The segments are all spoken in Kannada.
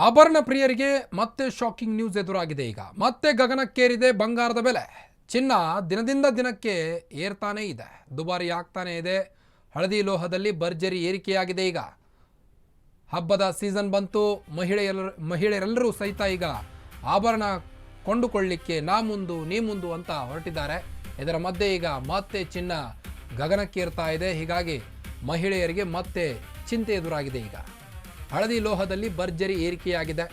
ಆಭರಣ ಪ್ರಿಯರಿಗೆ ಮತ್ತೆ ಶಾಕಿಂಗ್ ನ್ಯೂಸ್ ಎದುರಾಗಿದೆ. ಈಗ ಮತ್ತೆ ಗಗನಕ್ಕೇರಿದೆ ಬಂಗಾರದ ಬೆಲೆ. ಚಿನ್ನ ದಿನದಿಂದ ದಿನಕ್ಕೆ ಏರ್ತಾನೆ ಇದೆ, ದುಬಾರಿ ಆಗ್ತಾನೆ ಇದೆ. ಹಳದಿ ಲೋಹದಲ್ಲಿ ಭರ್ಜರಿ ಏರಿಕೆಯಾಗಿದೆ. ಈಗ ಹಬ್ಬದ ಸೀಸನ್ ಬಂತು, ಮಹಿಳೆಯರೆಲ್ಲರೂ ಸಹಿತ ಈಗ ಆಭರಣ ಕೊಂಡುಕೊಳ್ಳಲಿಕ್ಕೆ ನಾ ಮುಂದು ನೀ ಮುಂದು ಅಂತ ಹೊರಟಿದ್ದಾರೆ. ಇದರ ಮಧ್ಯೆ ಈಗ ಮತ್ತೆ ಚಿನ್ನ ಗಗನಕ್ಕೇರ್ತಾ ಇದೆ. ಹೀಗಾಗಿ ಮಹಿಳೆಯರಿಗೆ ಮತ್ತೆ ಚಿಂತೆ ಎದುರಾಗಿದೆ. ಈಗ ಹಳದಿ ಲೋಹದಲ್ಲಿ ಭರ್ಜರಿ ಏರಿಕೆಯಾಗಿದೆ.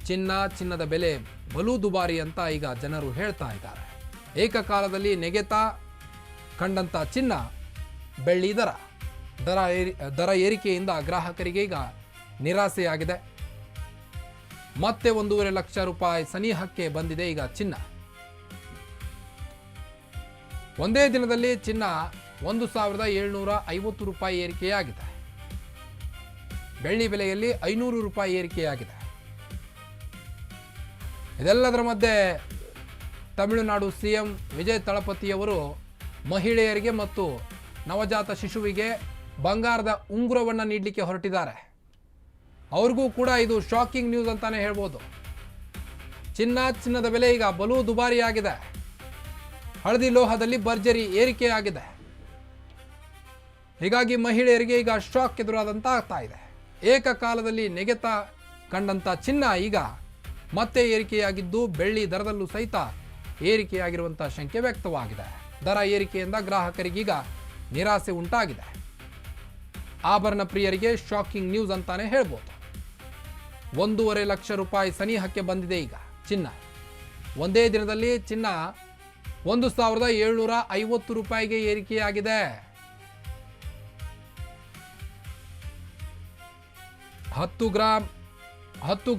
ಚಿನ್ನದ ಬೆಲೆ ಬಲು ದುಬಾರಿ ಅಂತ ಈಗ ಜನರು ಹೇಳ್ತಾ ಇದ್ದಾರೆ. ಏಕಕಾಲದಲ್ಲಿ ನೆಗೆತ ಕಂಡಂಥ ಚಿನ್ನ ಬೆಳ್ಳಿ ದರ ಏರಿಕೆಯಿಂದ ಗ್ರಾಹಕರಿಗೆ ಈಗ ನಿರಾಸೆಯಾಗಿದೆ. ಮತ್ತೆ 1.5 ಲಕ್ಷ ರೂಪಾಯಿ ಸನಿಹಕ್ಕೆ ಬಂದಿದೆ ಈಗ ಚಿನ್ನ. ಒಂದೇ ದಿನದಲ್ಲಿ ಚಿನ್ನ 1,750 ರೂಪಾಯಿ ಏರಿಕೆಯಾಗಿದೆ. ಬೆಳ್ಳಿ ಬೆಲೆಯಲ್ಲಿ 500 ರೂಪಾಯಿ ಏರಿಕೆಯಾಗಿದೆ. ಇದೆಲ್ಲದರ ಮಧ್ಯೆ ತಮಿಳುನಾಡು ಸಿಎಂ ವಿಜಯ್ ತಳಪತಿಯವರು ಮಹಿಳೆಯರಿಗೆ ಮತ್ತು ನವಜಾತ ಶಿಶುವಿಗೆ ಬಂಗಾರದ ಉಂಗುರವನ್ನು ನೀಡಲಿಕ್ಕೆ ಹೊರಟಿದ್ದಾರೆ. ಅವ್ರಿಗೂ ಕೂಡ ಇದು ಶಾಕಿಂಗ್ ನ್ಯೂಸ್ ಅಂತಾನೆ ಹೇಳ್ಬೋದು. ಚಿನ್ನದ ಬೆಲೆ ಈಗ ಬಲು ದುಬಾರಿಯಾಗಿದೆ. ಹಳದಿ ಲೋಹದಲ್ಲಿ ಭರ್ಜರಿ ಏರಿಕೆಯಾಗಿದೆ. ಹೀಗಾಗಿ ಮಹಿಳೆಯರಿಗೆ ಈಗ ಶಾಕ್ ಎದುರಾದಂತ ಆಗ್ತಾ ಇದೆ. ಏಕಕಾಲದಲ್ಲಿ ನೆಗೆತ ಕಂಡಂತ ಚಿನ್ನ ಈಗ ಮತ್ತೆ ಏರಿಕೆಯಾಗಿದ್ದು, ಬೆಳ್ಳಿ ದರದಲ್ಲೂ ಸಹಿತ ಏರಿಕೆಯಾಗಿರುವಂಥ ಶಂಕೆ ವ್ಯಕ್ತವಾಗಿದೆ. ದರ ಏರಿಕೆಯಿಂದ ಗ್ರಾಹಕರಿಗೀಗ ನಿರಾಸೆ ಉಂಟಾಗಿದೆ. ಆಭರಣ ಪ್ರಿಯರಿಗೆ ಶಾಕಿಂಗ್ ನ್ಯೂಸ್ ಅಂತಾನೆ ಹೇಳ್ಬೋದು. 1.5 ಲಕ್ಷ ರೂಪಾಯಿ ಸನಿಹಕ್ಕೆ ಬಂದಿದೆ ಈಗ ಚಿನ್ನ. ಒಂದೇ ದಿನದಲ್ಲಿ ಚಿನ್ನ 1,750 ರೂಪಾಯಿಗೆ ಏರಿಕೆಯಾಗಿದೆ. 10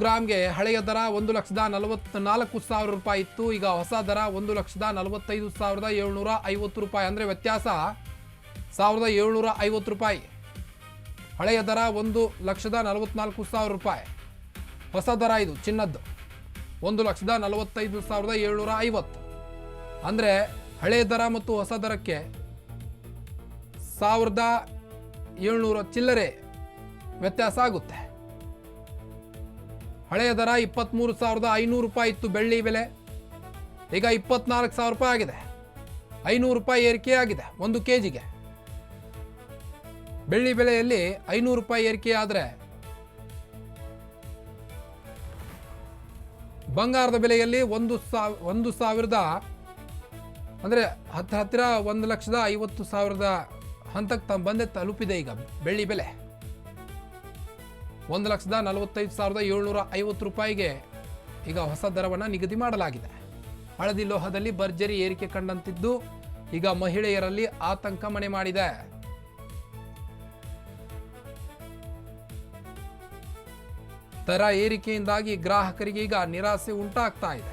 ಗ್ರಾಮ್ಗೆ ಹಳೆಯ ದರ 1,44,000 ರೂಪಾಯಿ ಇತ್ತು. ಈಗ ಹೊಸ ದರ 1,45,750 ರೂಪಾಯಿ. ಅಂದರೆ ವ್ಯತ್ಯಾಸ 1,750 ರೂಪಾಯಿ. ಹಳೆಯ ದರ 1,44,000 ರೂಪಾಯಿ. ಹೊಸ ದರ ಇದು ಚಿನ್ನದ್ದು 1,45,750. ಅಂದರೆ ಹಳೆಯ ದರ ಮತ್ತು ಹೊಸ ದರಕ್ಕೆ 1,700 ಚಿಲ್ಲರೆ ವ್ಯತ್ಯಾಸ ಆಗುತ್ತೆ. ಹಳೆಯ ದರ 23,500 ರೂಪಾಯಿ ಇತ್ತು ಬೆಳ್ಳಿ ಬೆಲೆ. ಈಗ 24,000 ರೂಪಾಯಿ ಆಗಿದೆ. 500 ರೂಪಾಯಿ ಏರಿಕೆಯಾಗಿದೆ 1 kgಗೆ. ಬೆಳ್ಳಿ ಬೆಲೆಯಲ್ಲಿ 500 ರೂಪಾಯಿ ಏರಿಕೆಯಾದರೆ ಬಂಗಾರದ ಬೆಲೆಯಲ್ಲಿ 1,000 ಅಂದರೆ ಹತ್ತಿರ 1,50,000 ಹಂತಕ್ಕೆ ಬಂದೇ ತಲುಪಿದೆ. ಈಗ ಬೆಳ್ಳಿ ಬೆಲೆ 1,45,750 ರೂಪಾಯಿಗೆ ಈಗ ಹೊಸ ದರವನ್ನು ನಿಗದಿ ಮಾಡಲಾಗಿದೆ. ಹಳದಿ ಲೋಹದಲ್ಲಿ ಭರ್ಜರಿ ಏರಿಕೆ ಕಂಡಂತಿದ್ದು ಈಗ ಮಹಿಳೆಯರಲ್ಲಿ ಆತಂಕ ಮನೆ ಮಾಡಿದೆ. ದರ ಏರಿಕೆಯಿಂದಾಗಿ ಗ್ರಾಹಕರಿಗೆ ಈಗ ನಿರಾಸೆ ಉಂಟಾಗ್ತಾ ಇದೆ.